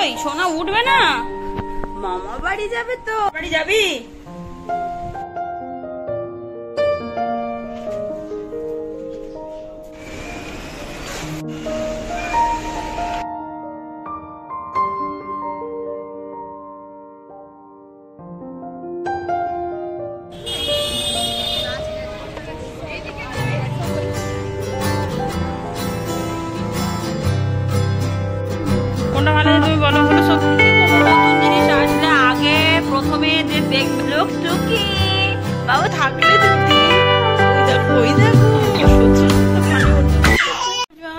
কই সোনা উঠবে না? মামা বাড়ি যাবে তো। বাড়ি যাবি? কোনটা ভালো তুমি বলো বলো। সব নতুন জিনিস আসলে আগে প্রথমে যে দেখবে লোকটা কি বাবা থাকলে দেখো ওই দেখো।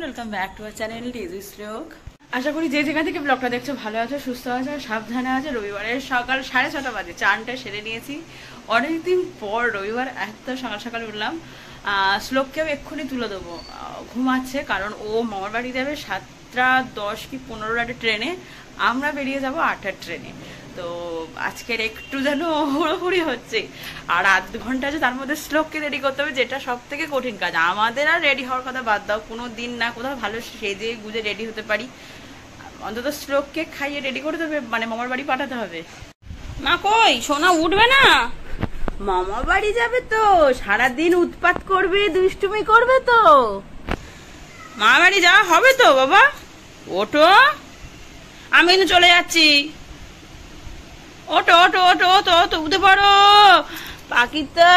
Welcome back to our channel Digi Shlok. আশা করি যে যেখান থেকে ব্লগটা দেখছো ভালো আছো, সুস্থ আছো, সাবধানে আছে। রবিবারের সকাল 6:30 বাজে, চানটা সেরে নিয়েছি। অনেকদিন পর রবিবার এত সকাল সকাল উঠলাম। শ্লোককেও এক্ষুনি তুলে দেবো, ঘুমাচ্ছে, কারণ ও মামার বাড়ি যাবে 7:10 কি 15 ট্রেনে। আমরা বেরিয়ে যাব 8টার ট্রেনে। তো আজকের একটু যেন হুড়োহুড়ি হচ্ছে, আর আধ ঘন্টা আছে, তার মধ্যে শ্লোককে রেডি করতে হবে, যেটা সব থেকে কঠিন কাজ। আমাদের আর রেডি হওয়ার কথা বাদ দাও, কোনো দিন না কোথাও ভালো সেজে গুজে রেডি হতে পারি, অন্তত শ্লোককে খাইয়ে রেডি করতে হবে, মানে মামার বাড়ি পাঠাতে হবে। মা কই সোনা উঠবে না? মামা বাড়ি যাবে তো, সারাদিন উৎপাত করবে, দুষ্টুমি করবে তো। মামা বাড়ি যাওয়া হবে তো বাবা, ওঠো, আমি কিন্তু চলে যাচ্ছি। ওটো ওটো ওটো ওটো ওটো, উঠে পড়ো। পাখিটা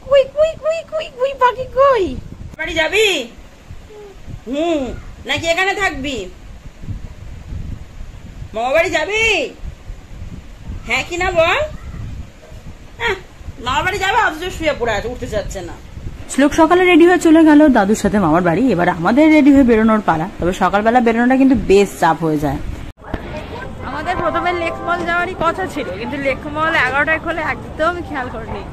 কুই কুই কুই কুই কুই, পাখি কই? বাড়ি যাবি? নাকি এখানে থাকবি? মামা বাড়ি যাবি? হ্যাঁ কি না বল। মামা বাড়ি যাবে, অথচ শুয়ে পড়ে আছে, উঠতে চাচ্ছে না। শ্লোক সকালে রেডি হয়ে চলে গেল দাদুর সাথে মামার বাড়ি। এবার আমাদের রেডি হয়ে বেরোনোর পালা। তবে সকালবেলা বেরোনোটা কিন্তু বেশ চাপ হয়ে যায়। আমাদের প্রথমে লেক মল যাওয়ারই কথা ছিল, কিন্তু লেক মল 11টায় খোলে, একদম খেয়াল করিনি।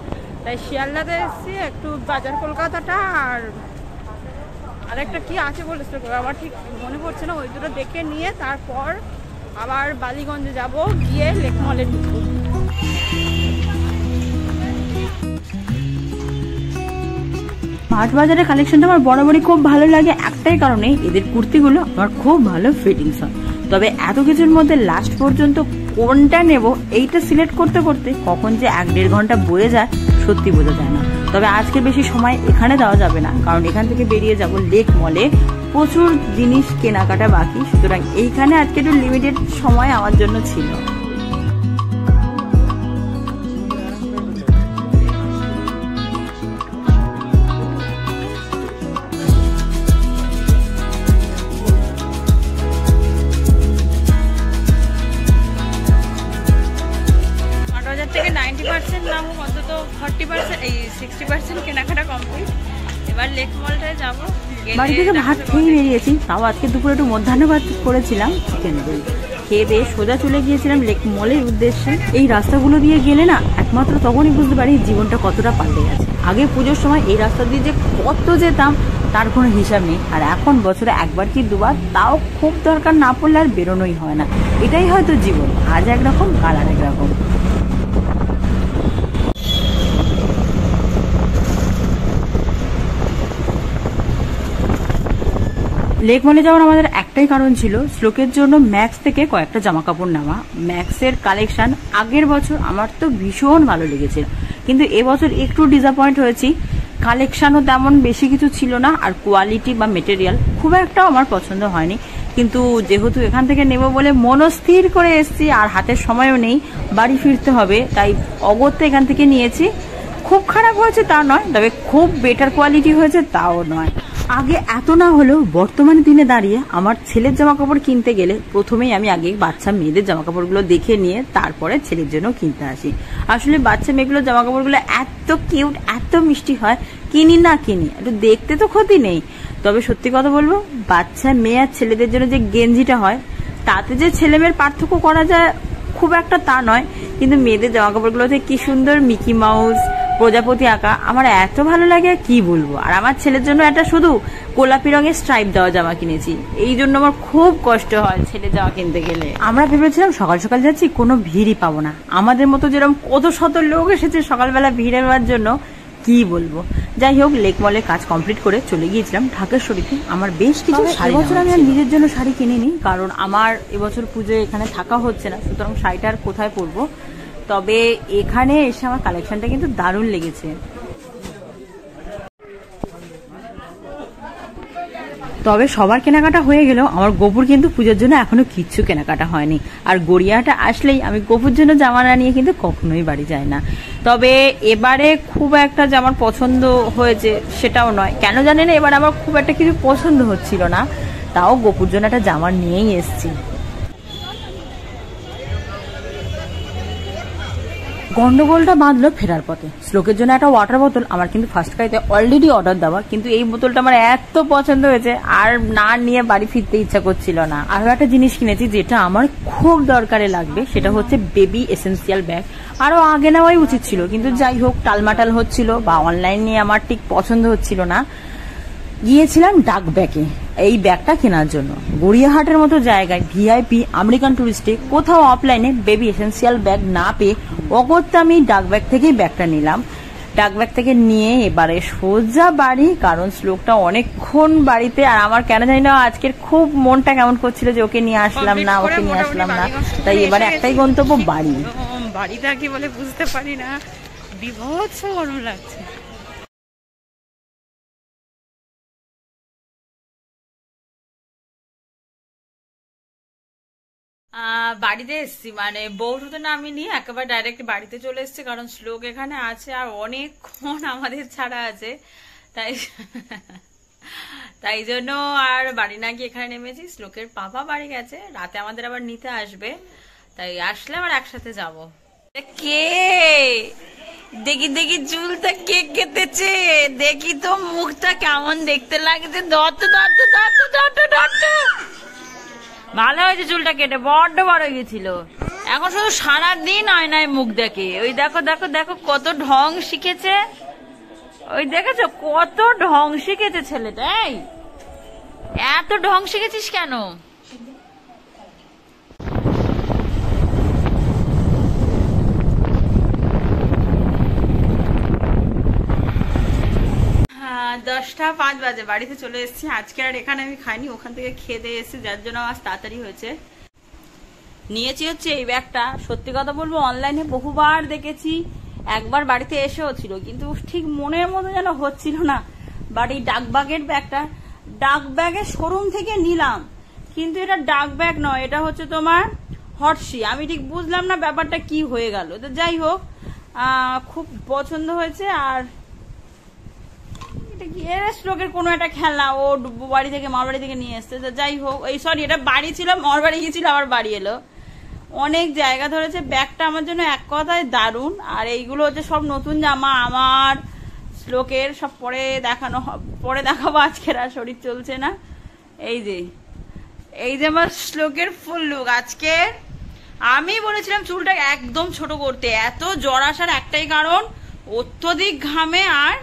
তাই শিয়ালদাতে এসেছি, একটু বাজার কলকাতাটা আর একটা কি আছে বলেছিল, আমার ঠিক মনে পড়ছে না, ওই দুটো দেখে নিয়ে তারপর আবার বালিগঞ্জে যাব, গিয়ে লেক মলে ঢুকবো। মাঠ বাজারের কালেকশনটা আমার বরাবরই খুব ভালো লাগে, একটাই কারণে এদের কুর্তিগুলো আমার খুব ভালো ফিটিংস হয়। তবে এত কিছুর মধ্যে লাস্ট পর্যন্ত কোনটা নেব এইটা সিলেক্ট করতে করতে কখন যে 1-1.5 ঘন্টা বয়ে যায় সত্যি বোঝা যায় না। তবে আজকে বেশি সময় এখানে দেওয়া যাবে না, কারণ এখান থেকে বেরিয়ে যাব লেক মলে, প্রচুর জিনিস কেনাকাটা বাকি। সুতরাং এইখানে আজকে একটু লিমিটেড সময় আমার জন্য ছিল। থেকে 90% না হোক, অন্তত 40%, এই 60% কেনাকাটা কমপ্লিট। এবার লেক মলটায় যাবো। বাড়ি থেকে ভাত খেয়ে বেরিয়েছি, তাও আজকে দুপুরে একটু মধ্যাহ্ন ভাত করেছিলাম, চিকেন রোল খেয়ে দিয়ে সোজা চলে গিয়েছিলাম লেক মলের উদ্দেশ্যে। এই রাস্তাগুলো দিয়ে গেলে না একমাত্র তখনই বুঝতে পারি জীবনটা কতটা পাল্টে গেছে। আগে পুজোর সময় এই রাস্তা দিয়ে যে কত যেতাম তার কোনো হিসাব নেই, আর এখন বছরে একবার কি দুবার, তাও খুব দরকার না পড়লে আর বেরোনোই হয় না। এটাই হয়তো জীবন, আজ একরকম কাল আর একরকম। লেক মলে যাওয়ার আমাদের একটাই কারণ ছিল, শ্লোকের জন্য ম্যাক্স থেকে কয়েকটা জামা কাপড় নেওয়া। ম্যাক্সের কালেকশন আগের বছর আমার তো ভীষণ ভালো লেগেছিল, কিন্তু এবছর একটু ডিসঅ্যাপয়েন্ট হয়েছি। কালেকশনও তেমন বেশি কিছু ছিল না, আর কোয়ালিটি বা মেটেরিয়াল খুব একটা আমার পছন্দ হয়নি। কিন্তু যেহেতু এখান থেকে নেব বলে মনস্থির করে এসেছি, আর হাতের সময়ও নেই, বাড়ি ফিরতে হবে, তাই অগত্যা এখান থেকে নিয়েছি। খুব খারাপ হয়েছে তা নয়, তবে খুব বেটার কোয়ালিটি হয়েছে তাও নয়। আগে এত না হলেও বর্তমানে দিনে দাঁড়িয়ে আমার ছেলের জামা কাপড় কিনতে গেলে প্রথমেই আমি আগে বাচ্চা মেয়েদের জামা কাপড়গুলো দেখে নিয়ে তারপরে ছেলের জন্য কিনতে আসি। আসলে বাচ্চা মেয়েগুলোর জামা কাপড়গুলো এত কিউট, এত মিষ্টি হয়, কিনি না কিনি একটু দেখতে তো ক্ষতি নেই। তবে সত্যি কথা বলবো, বাচ্চা মেয়ে আর ছেলেদের জন্য যে গেঞ্জিটা হয় তাতে যে ছেলে মেয়ের পার্থক্য করা যায় খুব একটা তা নয়, কিন্তু মেয়েদের জামা কাপড়গুলোতে কি সুন্দর মিকি মাউস, প্রজাপতি আঁকা, আমার এত ভালো লাগে কি বলবো। আর আমার ছেলের জন্য একটা শুধু গোলাপি রঙের স্ট্রাইপ দেওয়া জামা কিনেছি, এই জন্য আমার খুব কষ্ট হয় ছেলের জামা কিনতে গেলে। আমরা ভেবেছিলাম সকাল সকাল যাচ্ছি, কোনো ভিড়ই পাবো না। আমাদের মতো যেরকম কত শত লোক এসেছে সকালবেলা ভিড় হওয়ার জন্য, কি বলবো। যাই হোক, লেক মলের কাজ কমপ্লিট করে চলে গিয়েছিলাম ঢাকেশ্বরীতে। আমার বেশ কিছু শাড়ি, এবছর আমি আর নিজের জন্য শাড়ি কিনিনি, কারণ আমার এবছর পুজোয় এখানে থাকা হচ্ছে না, সুতরাং শাড়িটা আর কোথায় পরবো। তবে এখানে এসে আমার কালেকশনটা কিন্তু দারুণ লেগেছে। তবে সবার কেনাকাটা হয়ে গেলেও আমার গোপুর কিন্তু পুজোর জন্য এখনো কিচ্ছু কেনাকাটা হয়নি। আর গড়িয়াহাটা আসলেই আমি গোপুর জন্য জামা না নিয়ে কিন্তু কখনোই বাড়ি যাই না। তবে এবারে খুব একটা যে আমার পছন্দ হয়েছে সেটাও নয়, কেন জানি না এবার আমার খুব একটা কিছু পছন্দ হচ্ছিল না, তাও গোপুর জন্য একটা জামা নিয়েই এসেছি। গন্ডগোলটা বাঁধলো ফেরার পথে। শ্লোকের জন্য একটা ওয়াটার বোতল আমার কিন্তু ফার্স্ট ক্রাইতে অলরেডি অর্ডার দেওয়া, কিন্তু এই বোতলটা আমার এত পছন্দ হয়েছে আর না নিয়ে বাড়ি ফিরতে ইচ্ছা করছিল না। আরো একটা জিনিস কিনেছি যেটা আমার খুব দরকারে লাগবে, সেটা হচ্ছে বেবি এসেন্সিয়াল ব্যাগ। আরো আগে নেওয়াই উচিত ছিল, কিন্তু যাই হোক টালমাটাল হচ্ছিল বা অনলাইন নিয়ে আমার ঠিক পছন্দ হচ্ছিল না। গিয়েছিলাম ডাক ব্যাগে এই ব্যাগটা কেনার জন্য। গড়িয়াহাটের মতো জায়গায় ভিআইপি আমেরিকান টুরিস্টে কোথাও অফলাইনে বেবি এসেন্সিয়াল ব্যাগ না পেয়ে অগত্যা আমি ডাক ব্যাগ থেকেই ব্যাগটা নিলাম। ডাক ব্যাগ থেকে নিয়ে এবারে সোজা বাড়ি, কারণ শ্লোকটা অনেকক্ষণ বাড়িতে, আর আমার কেন জানি না আজকের খুব মনটা কেমন করছিল যে ওকে নিয়ে আসলাম না, ওকে নিয়ে আসলাম না, তাই এবারে একটাই গন্তব্য বাড়ি। বাড়িটা কি বলে বুঝতে পারি না, বিভৎস গরম লাগছে। বাড়িতে এসছি, মানে বৌঠতে নামিনি, একেবারে ডাইরেক্ট বাড়িতে চলে এসছি, কারণ শ্লোক এখানে আছে আর অনেকক্ষণ আমাদের ছাড়া আছে, তাই তাই জন্য আর বাড়ি না গিয়ে এখানে নেমেছি। শ্লোকের পাপা বাড়ি গেছে, রাতে আমাদের আবার নিতে আসবে, তাই আসলে আবার একসাথে যাব। কে দেখি দেখি চুলটা কে কেটেছে, দেখি তো মুখটা কেমন দেখতে লাগছে। দত্ত দত্ত দত্ত দত্ত দত্ত ভালো হয়েছে, চুলটা কেটে বড্ড বড় হয়ে গেছিল। এখন শুধু সারাদিন আয়নায় মুখ দেখে। ওই দেখো দেখো দেখো কত ঢং শিখেছে, ওই দেখেছো কত ঢং শিখেছে ছেলেটা। এই এত ঢং শিখেছিস কেন? হ্যাঁ, 10:05 বাজে বাড়িতে চলে এসেছি। আজকে আর এখানে আমি খাইনি, ওখান থেকে খেয়ে দিয়ে এসেছি, যার জন্য আজ তাড়াতাড়ি হয়েছে। নিয়েছি হচ্ছে এই ব্যাগটা। সত্যি কথা বলবো, অনলাইনে বহুবার দেখেছি, একবার বাড়িতে এসেও ছিল, কিন্তু ঠিক মনের মতো যেন হচ্ছিল না। বাড়ি ডাক ব্যাগের ব্যাগটা ডাক ব্যাগের শোরুম থেকে নিলাম, কিন্তু এটা ডাক ব্যাগ নয়, এটা হচ্ছে তোমার হটসি। আমি ঠিক বুঝলাম না ব্যাপারটা কি হয়ে গেল। তো যাই হোক, খুব পছন্দ হয়েছে। আর শ্লোকের কোনো একটা খেলনা ও বাড়ি থেকে মার বাড়ি থেকে নিয়ে এসছে। যাই হোক, এই সরি এটা বাড়ি ছিল, মার বাড়ি গিয়েছিল আবার বাড়ি এলো, অনেক জায়গা ধরেছে। ব্যাগটা আমার জন্য এক কথায় দারুণ। আর এইগুলো হচ্ছে সব নতুন জামা আমার, শ্লোকের সব পরে দেখাবো, আজকের আর শরীর চলছে না। এই যে আমার শ্লোকের ফুল লুক। আজকে আমি বলেছিলাম চুলটা একদম ছোট করতে, এত জ্বর আসার একটাই কারণ, অত্যধিক ঘামে আর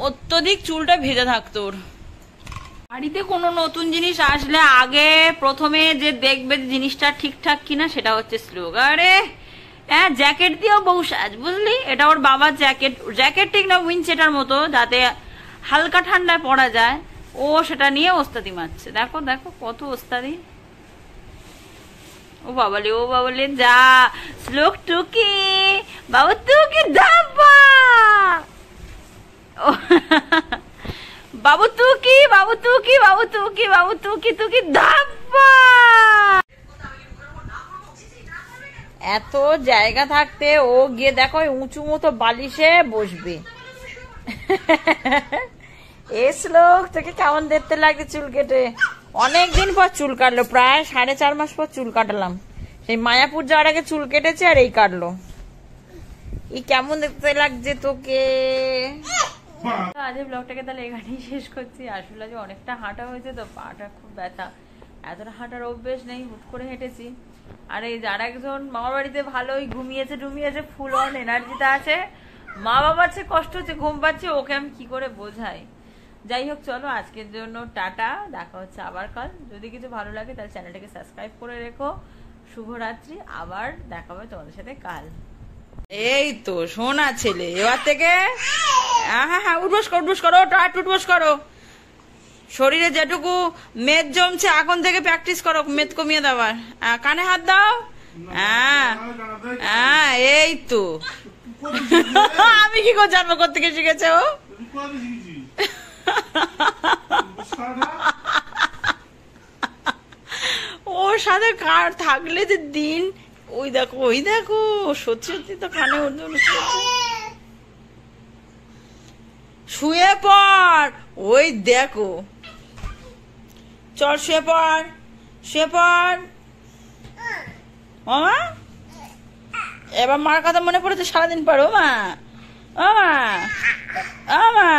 অত্যধিক চুলটা ভেজা থাকতো। বাড়িতে কোনো নতুন জিনিস আসলে আগে প্রথমে যে দেখবে জিনিসটা ঠিকঠাক কিনা, সেটা হচ্ছে শ্লোক। আরে হ্যাঁ, জ্যাকেট দিয়েও বউ সাজ, বুঝলি? এটা ওর বাবার জ্যাকেট, জ্যাকেট ঠিক না উইন্ড সেটার মতো, যাতে হালকা ঠান্ডায় পরা যায়, ও সেটা নিয়ে ওস্তাদি মারছে। দেখো দেখো কত ওস্তাদি। ও বাবালে যা শ্লোক টুকি, বাবু টুকি ধাব্বা, বাবু তুকি বাবু তুকি বাবু তুকি বাবু তুকি তুকি ধাপ্পা। এত জায়গা থাকতে ও গিয়ে দেখো উঁচু মতো বালিশে বসবে। এ শ্লোক তোকে কেমন দেখতে লাগছে চুল কেটে? অনেকদিন পর চুল কাটলো, প্রায় 4.5 মাস পর চুল কাটালাম। সেই মায়াপুর যাওয়ার আগে চুল কেটেছে আর এই কাটলো। এই কেমন দেখতে লাগছে তোকে? আজকে ব্লগটাকে তাহলে এখানেই শেষ করছি। আসলে আজ অনেকটা হাঁটা হয়েছে তো, পাটা খুব ব্যথা, এতটা হাঁটার অভ্যেস নেই, হুট করে হেঁটেছি। আর এই যারা একজন মামার বাড়িতে ভালোই ঘুমিয়েছে ফুল অন এনার্জিতে আছে, মা বাবার চেয়ে কষ্ট হচ্ছে, ঘুম পাচ্ছে, ওকে আমি কি করে বোঝাই। যাই হোক, চলো আজকের জন্য টাটা, দেখা হচ্ছে আবার কাল। যদি কিছু ভালো লাগে তাহলে চ্যানেলটাকে সাবস্ক্রাইব করে রেখো। শুভরাত্রি, আবার দেখা হবে তোমাদের সাথে কাল। এই তো সোনা ছেলে, এবার থেকে হ্যাঁ হ্যাঁ উঠবস করো, উঠবস করো, টাট উঠবস করো। শরীরে যেটুকু মেদ জমছে এখন থেকে প্র্যাকটিস করো মেদ কমিয়ে দেওয়ার। কানে হাত দাও। হ্যাঁ হ্যাঁ এই তো। আমি কি করে জানবো কোত্থেকে শিখেছে ও? ওর সাথে কার থাকলে যে দিন। ওই দেখো ওই দেখো, সত্যি সত্যি তো কানে শুয়ে পড়। ওই দেখো, চল শুয়ে পড়, শুয়ে পড়। মামা এবার মার কথা মনে পড়েছে সারাদিন পর। ও মা, ও মা, ও মা।